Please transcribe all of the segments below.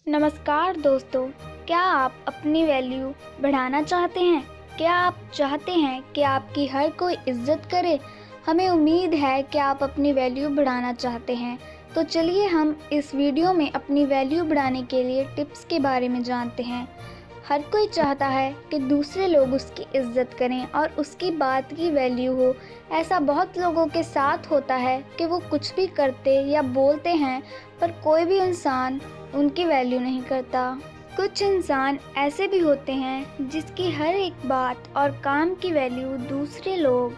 नमस्कार दोस्तों, क्या आप अपनी वैल्यू बढ़ाना चाहते हैं? क्या आप चाहते हैं कि आपकी हर कोई इज़्ज़त करे? हमें उम्मीद है कि आप अपनी वैल्यू बढ़ाना चाहते हैं। तो चलिए हम इस वीडियो में अपनी वैल्यू बढ़ाने के लिए टिप्स के बारे में जानते हैं। हर कोई चाहता है कि दूसरे लोग उसकी इज़्ज़त करें और उसकी बात की वैल्यू हो। ऐसा बहुत लोगों के साथ होता है कि वो कुछ भी करते या बोलते हैं, पर कोई भी इंसान उनकी वैल्यू नहीं करता। कुछ इंसान ऐसे भी होते हैं जिसकी हर एक बात और काम की वैल्यू दूसरे लोग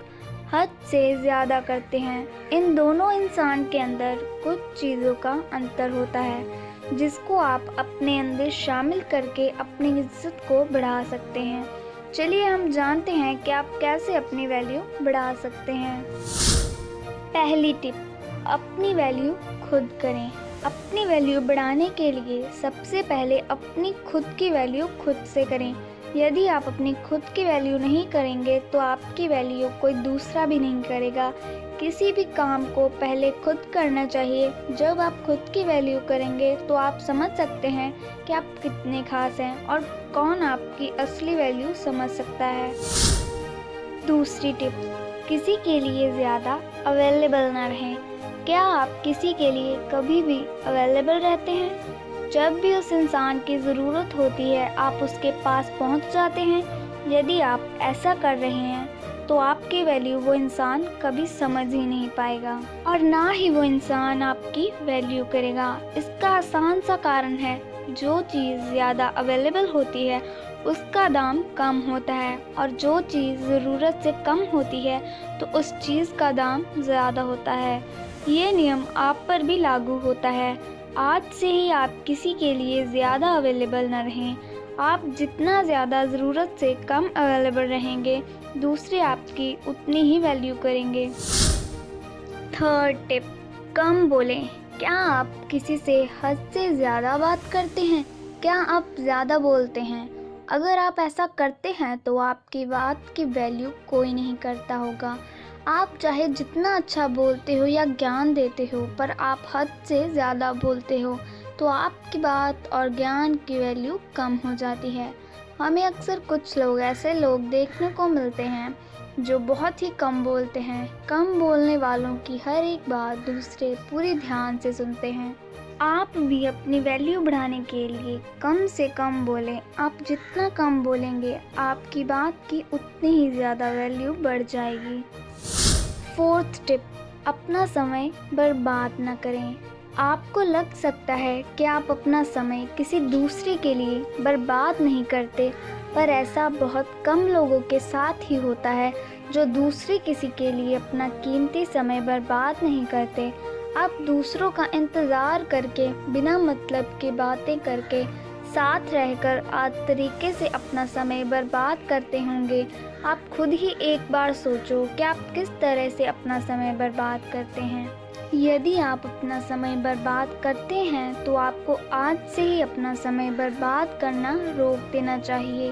हद से ज़्यादा करते हैं। इन दोनों इंसान के अंदर कुछ चीज़ों का अंतर होता है जिसको आप अपने अंदर शामिल करके अपनी इज्जत को बढ़ा सकते हैं। चलिए हम जानते हैं कि आप कैसे अपनी वैल्यू बढ़ा सकते हैं। पहली टिप, अपनी वैल्यू खुद करें। अपनी वैल्यू बढ़ाने के लिए सबसे पहले अपनी खुद की वैल्यू खुद से करें। यदि आप अपनी खुद की वैल्यू नहीं करेंगे तो आपकी वैल्यू कोई दूसरा भी नहीं करेगा। किसी भी काम को पहले खुद करना चाहिए। जब आप खुद की वैल्यू करेंगे तो आप समझ सकते हैं कि आप कितने खास हैं और कौन आपकी असली वैल्यू समझ सकता है। दूसरी टिप, किसी के लिए ज़्यादा अवेलेबल ना रहें। क्या आप किसी के लिए कभी भी अवेलेबल रहते हैं? जब भी उस इंसान की ज़रूरत होती है आप उसके पास पहुंच जाते हैं। यदि आप ऐसा कर रहे हैं तो आपकी वैल्यू वो इंसान कभी समझ ही नहीं पाएगा और ना ही वो इंसान आपकी वैल्यू करेगा। इसका आसान सा कारण है, जो चीज़ ज़्यादा अवेलेबल होती है उसका दाम कम होता है और जो चीज़ ज़रूरत से कम होती है तो उस चीज़ का दाम ज़्यादा होता है। ये नियम आप पर भी लागू होता है। आज से ही आप किसी के लिए ज़्यादा अवेलेबल न रहें। आप जितना ज़्यादा ज़रूरत से कम अवेलेबल रहेंगे, दूसरे आपकी उतनी ही वैल्यू करेंगे। थर्ड टिप, कम बोलें। क्या आप किसी से हद से ज़्यादा बात करते हैं? क्या आप ज़्यादा बोलते हैं? अगर आप ऐसा करते हैं तो आपकी बात की वैल्यू कोई नहीं करता होगा। आप चाहे जितना अच्छा बोलते हो या ज्ञान देते हो, पर आप हद से ज़्यादा बोलते हो तो आपकी बात और ज्ञान की वैल्यू कम हो जाती है। हमें अक्सर कुछ लोग ऐसे लोग देखने को मिलते हैं जो बहुत ही कम बोलते हैं। कम बोलने वालों की हर एक बात दूसरे पूरी ध्यान से सुनते हैं। आप भी अपनी वैल्यू बढ़ाने के लिए कम से कम बोलें। आप जितना कम बोलेंगे आपकी बात की उतनी ही ज़्यादा वैल्यू बढ़ जाएगी। फोर्थ टिप, अपना समय बर्बाद न करें। आपको लग सकता है कि आप अपना समय किसी दूसरे के लिए बर्बाद नहीं करते, पर ऐसा बहुत कम लोगों के साथ ही होता है जो दूसरे किसी के लिए अपना कीमती समय बर्बाद नहीं करते। आप दूसरों का इंतज़ार करके, बिना मतलब की बातें करके, साथ रहकर तरीके से अपना समय बर्बाद करते होंगे। आप खुद ही एक बार सोचो कि आप किस तरह से अपना समय बर्बाद करते हैं। यदि आप अपना समय बर्बाद करते हैं तो आपको आज से ही अपना समय बर्बाद करना रोक देना चाहिए।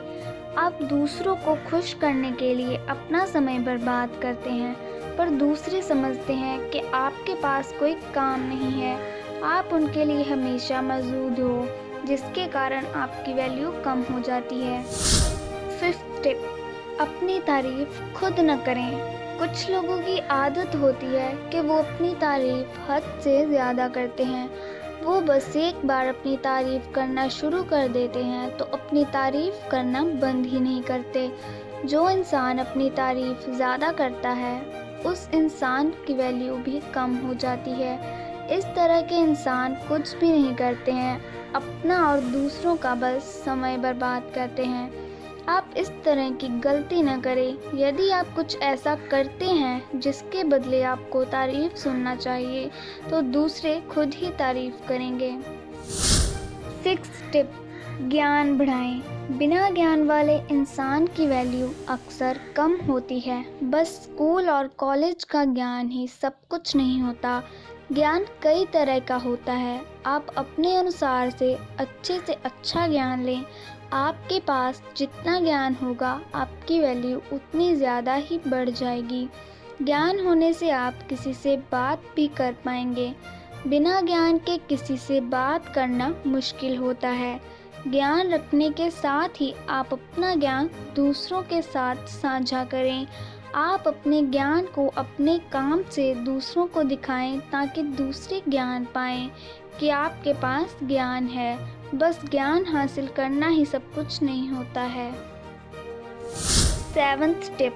आप दूसरों को खुश करने के लिए अपना समय बर्बाद करते हैं, पर दूसरे समझते हैं कि आपके पास कोई काम नहीं है। आप उनके लिए हमेशा मौजूद हो, जिसके कारण आपकी वैल्यू कम हो जाती है। फिफ्थ टिप, अपनी तारीफ खुद न करें। कुछ लोगों की आदत होती है कि वो अपनी तारीफ हद से ज़्यादा करते हैं। वो बस एक बार अपनी तारीफ करना शुरू कर देते हैं तो अपनी तारीफ करना बंद ही नहीं करते। जो इंसान अपनी तारीफ ज़्यादा करता है उस इंसान की वैल्यू भी कम हो जाती है। इस तरह के इंसान कुछ भी नहीं करते हैं, अपना और दूसरों का बस समय बर्बाद करते हैं। आप इस तरह की गलती न करें। यदि आप कुछ ऐसा करते हैं जिसके बदले आपको तारीफ सुनना चाहिए तो दूसरे खुद ही तारीफ करेंगे। सिक्स्थ टिप, ज्ञान बढ़ाएं। बिना ज्ञान वाले इंसान की वैल्यू अक्सर कम होती है। बस स्कूल और कॉलेज का ज्ञान ही सब कुछ नहीं होता। ज्ञान कई तरह का होता है। आप अपने अनुसार से अच्छा ज्ञान लें। आपके पास जितना ज्ञान होगा आपकी वैल्यू उतनी ज़्यादा ही बढ़ जाएगी। ज्ञान होने से आप किसी से बात भी कर पाएंगे। बिना ज्ञान के किसी से बात करना मुश्किल होता है। ज्ञान रखने के साथ ही आप अपना ज्ञान दूसरों के साथ साझा करें। आप अपने ज्ञान को अपने काम से दूसरों को दिखाएं ताकि दूसरे ज्ञान पाएं कि आपके पास ज्ञान है। बस ज्ञान हासिल करना ही सब कुछ नहीं होता है। 7th टिप,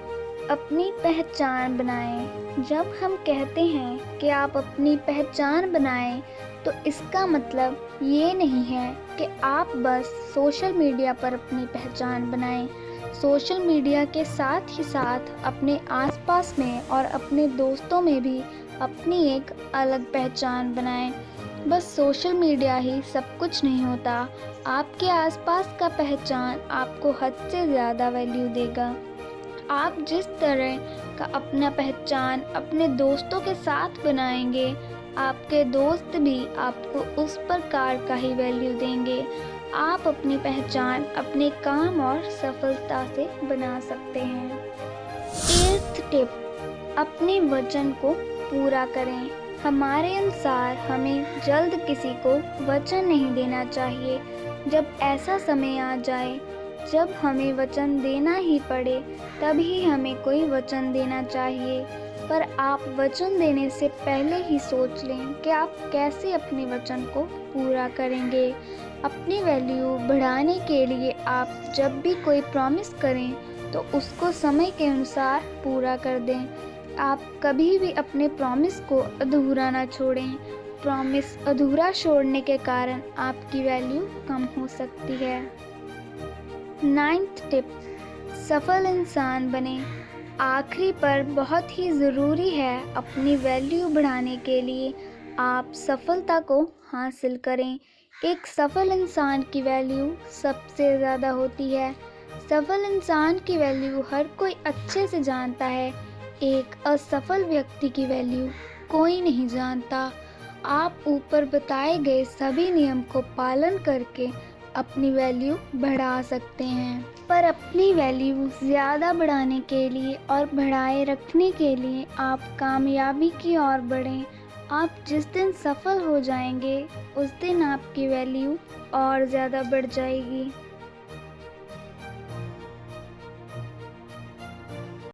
अपनी पहचान बनाएं। जब हम कहते हैं कि आप अपनी पहचान बनाएं तो इसका मतलब ये नहीं है कि आप बस सोशल मीडिया पर अपनी पहचान बनाएं। सोशल मीडिया के साथ ही साथ अपने आसपास में और अपने दोस्तों में भी अपनी एक अलग पहचान बनाएं। बस सोशल मीडिया ही सब कुछ नहीं होता। आपके आसपास का पहचान आपको हद से ज़्यादा वैल्यू देगा। आप जिस तरह का अपना पहचान अपने दोस्तों के साथ बनाएंगे, आपके दोस्त भी आपको उस प्रकार का ही वैल्यू देंगे। आप अपनी पहचान अपने काम और सफलता से बना सकते हैं। 8th टिप, अपने वचन को पूरा करें। हमारे अनुसार हमें जल्द किसी को वचन नहीं देना चाहिए। जब ऐसा समय आ जाए जब हमें वचन देना ही पड़े तभी हमें कोई वचन देना चाहिए। पर आप वचन देने से पहले ही सोच लें कि आप कैसे अपने वचन को पूरा करेंगे। अपनी वैल्यू बढ़ाने के लिए आप जब भी कोई प्रॉमिस करें तो उसको समय के अनुसार पूरा कर दें। आप कभी भी अपने प्रॉमिस को अधूरा ना छोड़ें। प्रॉमिस अधूरा छोड़ने के कारण आपकी वैल्यू कम हो सकती है। 9th टिप, सफल इंसान बने। आखिरी पर बहुत ही ज़रूरी है, अपनी वैल्यू बढ़ाने के लिए आप सफलता को हासिल करें। एक सफल इंसान की वैल्यू सबसे ज़्यादा होती है। सफल इंसान की वैल्यू हर कोई अच्छे से जानता है। एक असफल व्यक्ति की वैल्यू कोई नहीं जानता। आप ऊपर बताए गए सभी नियम को पालन करके अपनी वैल्यू बढ़ा सकते हैं। पर अपनी वैल्यू ज़्यादा बढ़ाने के लिए और बढ़ाए रखने के लिए आप कामयाबी की ओर बढ़ें। आप जिस दिन सफल हो जाएंगे उस दिन आपकी वैल्यू और ज़्यादा बढ़ जाएगी।